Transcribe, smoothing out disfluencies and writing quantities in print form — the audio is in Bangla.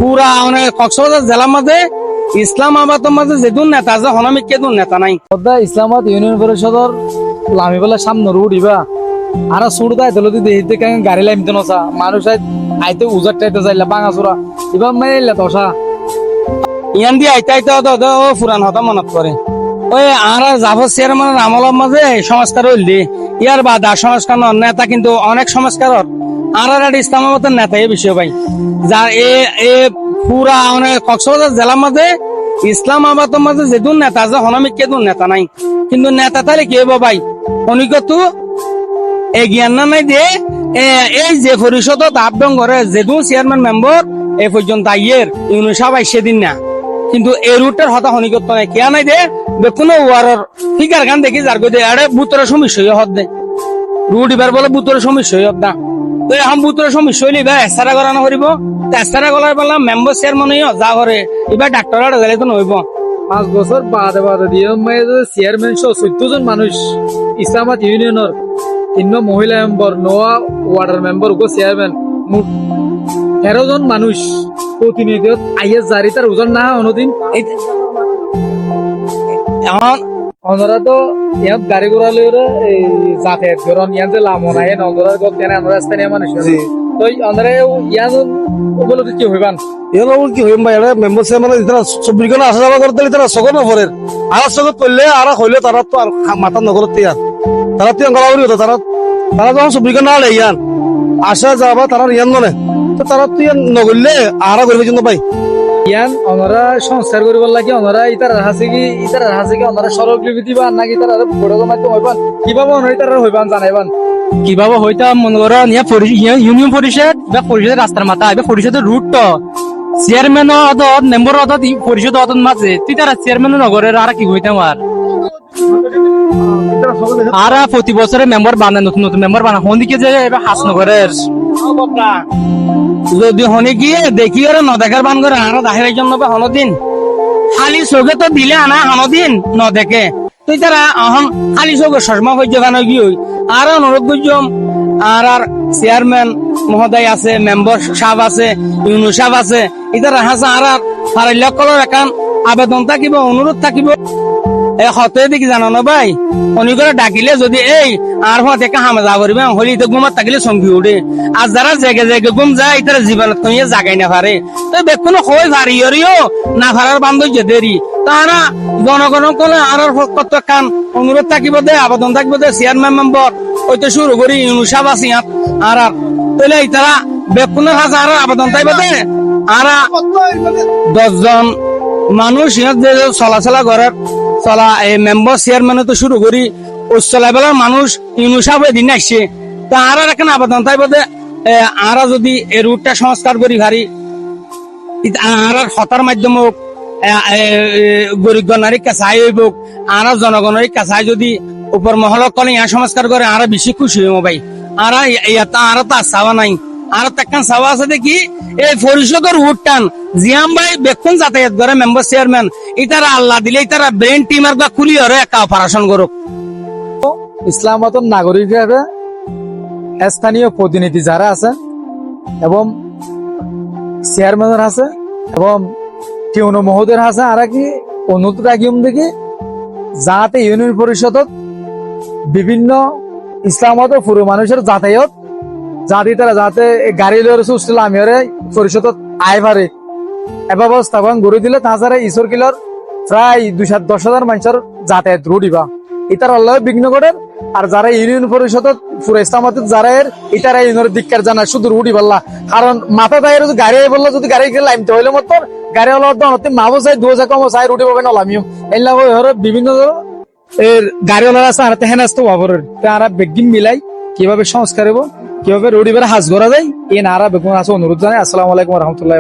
পুরা মানে কক্সবাজার জেলার মাঝে ইসলামাবাদের মাঝে যেদুন নেতা আছে হনামিক কেদুন নেতা নাই। ইসলামাবাদ ইউনিয়ন পরিষদর লামিবেলা সামনে রুট ইবা আর সুর দায় দলদি দেহিতে কেন গাড়ি লাইমতে নসা মানুষ আইতে উজার টাইতে যাইলা বাঙাচুরা ইবা মাইলা দশা ইয়ান দিয়ে আইতে আইতে ও ফুরান হতা মনত করে ওই আর জাফর চেয়ারম্যানের আমলের মাঝে সংস্কার হইল দি ইয়ার বাদা সংস্কার নেতা কিন্তু অনেক সংস্কার আর ইসলামাবাদের নেতাই বিষয় ভাই যার এ পুরা মানে কক্সবাজার জেলার মাঝে ইসলামাবাদের মাঝে যেদুন নেতা আছে হনামিক কেদুন নেতা নাই। কিন্তু নেতা তাহলে কি হবো ভাই অনিকত এই জ্ঞান না নাই দিয়ে এই যে পরিষদত আবদন করে যেদুন চেয়ারম্যান মেম্বার এ পর্যন্ত আইয়ের ইউনিসাব আইসে দিন না। কিন্তু এই রুটের হতা হনিকত নাই কেয়া নাই দে কোনো ওয়ারের ফিগার গান দেখি যার গদে আরে বুতরের সমস্যা হত দে রুট এবার বলে বুতরের সমস্যা হত না। তো এখন বুতরের সমস্যা হইলে এবার এস্তারা করানো করিব এস্তারা করার বেলা মেম্বার চেয়ারম্যান যা করে এবার ডাক্তার গেলে তো নইব 5 বছর বাদে বাদে দিয়ে চেয়ারম্যান সহ 14 জন মানুষ ইসলামাবাদ ইউনিয়নের 3 মহিলা মেম্বার 9 ওয়ার্ডের মেম্বার ও চেয়ারম্যান মোট 13 জন মানুষ প্রতিনিধি আইএস জারি তার ওজন না অনদিন এখন ওনারা তো ইয়াত গাড়ি ঘোড়া লইরে এই যাতায়াত করেন ইয়ান যে লামো নাই নগরের গত কেন আমরা স্থানীয় মানুষ তো ওনারা ইয়ান উপলব্ধি কি হইবান কি হইম ভাই মেম্বার চেয়ারম্যান তারা চব্বিশ আসা যাওয়া করতে তারা সকল নপরের আর সকল করলে আর হইলে তারা তো আর মাথা নগরত ইয়ার তারা তো গলা উড়ি হতো তারা যখন চব্বিশ না হলে ইয়ান আসা যাবা তারা ইয়ান ননে তো তারা তো ইয়ান নগরলে আর করবে কিন্তু ভাই ইয়ান ওনারা সংস্কার করিবার লাগে ওনারা ইতার হাসি কি ওনারা সড়কলিপি দিবা নাকি তারা বড় মাধ্যম হইবান কিভাবে ওনারা তারা হইবান জানাইবান কিভাবে হইতাম মনে করেন ইউনিয়ন পরিষদ বা পরিষদের রাস্তার মাথা এবার পরিষদের রুট তো চেয়ারম্যান অদত মেম্বার অদত পরিষদ অদত মাঝে তুই তারা চেয়ারম্যান নগরের আর কি হইতাম আর প্রতি বছরে মেম্বার বানায় নতুন নতুন মেম্বার বানা হন্দিকে যে এবার হাসনগরের যদি হনে গিয়ে দেখি ওরা ন দেখার বান করে আরো দাহের জন্য হনদিন খালি চোখে তো দিলে আনা হনদিন ন দেখে তুই তারা এখন খালি চোখে সসমা হয়ে যাবে কি হই আর অনুরোধ করছম আর চেয়ারম্যান মহোদয় আছে মেম্বার সাহেব আছে ইউনু সাহেব আছে ইতারা হাসা আর ফারাইলাকলের একান আবেদন থাকিব অনুরোধ থাকিব হতে দেখি জানো না ভাই উনি করে ডাকিলে যদি এই আর হতে হামে যা করবে হলি তো ঘুমার থাকিলে সঙ্গী উঠে আর যারা জেগে জেগে ঘুম যায় তারা জীবনত তুমি জাগাই না পারে তো বেকুন হয়ে ভারিও না ভাড়ার বান্ধব যে দেরি তারা জনগণ কোলে আর কত কান অনুরোধ থাকিব দে আবেদন থাকিব দে চেয়ারম্যান মেম্বার ওইটা শুরু করি ইউনুসাব আছে আর তাহলে তারা বেকুনের হাজার আর আবেদন থাকবে দে আর 10 জন মানুষ ইহাত যে চলাচলা করার চলা এই মেম্বার চেয়ারম্যান তো শুরু করি উচ্চলেভেলের মানুষ ইউনুসাব দিন আসছে তা আর এখানে আবেদন থাকবে দে আর যদি এই রুটটা সংস্কার করি ভারি আর হতার মাধ্যমে হোক গরিব গণারিক কাছাই হইব আর জনগণের কাছাই যদি উপর মহলক কলে ইয়া সংস্কার করে আর বেশি খুশি হইব ভাই আর আর তো চাওয়া নাই আর তাকান চাওয়া আছে দেখি এই পরিষদের উঠটান জিয়াম ভাই বেক্ষণ যাতায়াত করে মেম্বার চেয়ারম্যান ইতারা আল্লাহ দিলে ইতারা ব্রেন টিমার বা কুলি হরে একা অপারেশন করুক। ইসলামাবাদের নাগরিকরা স্থানীয় প্রতিনিধি যারা আছে এবং চেয়ারম্যানের আছে এবং টিউনো মহোদয়ের আছে আর কি অনুরোধ রাখিম দেখি যাতে ইউনিয়ন পরিষদত বিভিন্ন ইসলামাবাদের পুরো মানুষের যাতায়াত যাতে তারা যাতে গাড়ি লড়ে সুস্থ আমি পরিষদত আয় পারে এ ব্যবস্থাপন গড়ে দিলে তাছাড়া ঈশ্বর কিলার প্রায় 210,000 মানুষের যাতায়াত রুটিবা ইতার আল্লাহ বিঘ্ন করেন আর যারা ইউনিয়ন পরিষদত পুরো ইসলামাবাদ যারা ইতারা ইউনিয়নের দিককার জানা শুধু রুটি পাল্লা কারণ মাথা দায়ের যদি গাড়ি বললো যদি গাড়ি লাইমতে হইলে মতো গাড়ি হলো মাবো চাই 2,000 কম চাই রুটি পাবেন আলামিও এলা বিভিন্ন এর গাড়িওয়ালার আছে আর হেনাস্ত বাবরের তারা বেগিন মিলাই কিভাবে সংস্কার হবো কিভাবে রুটি বেড়ে হাজ করা যায় এই নারা বেগুন আছে অনুরোধ জানাই। আসসালামু আলাইকুম রহমতুল্লাহ।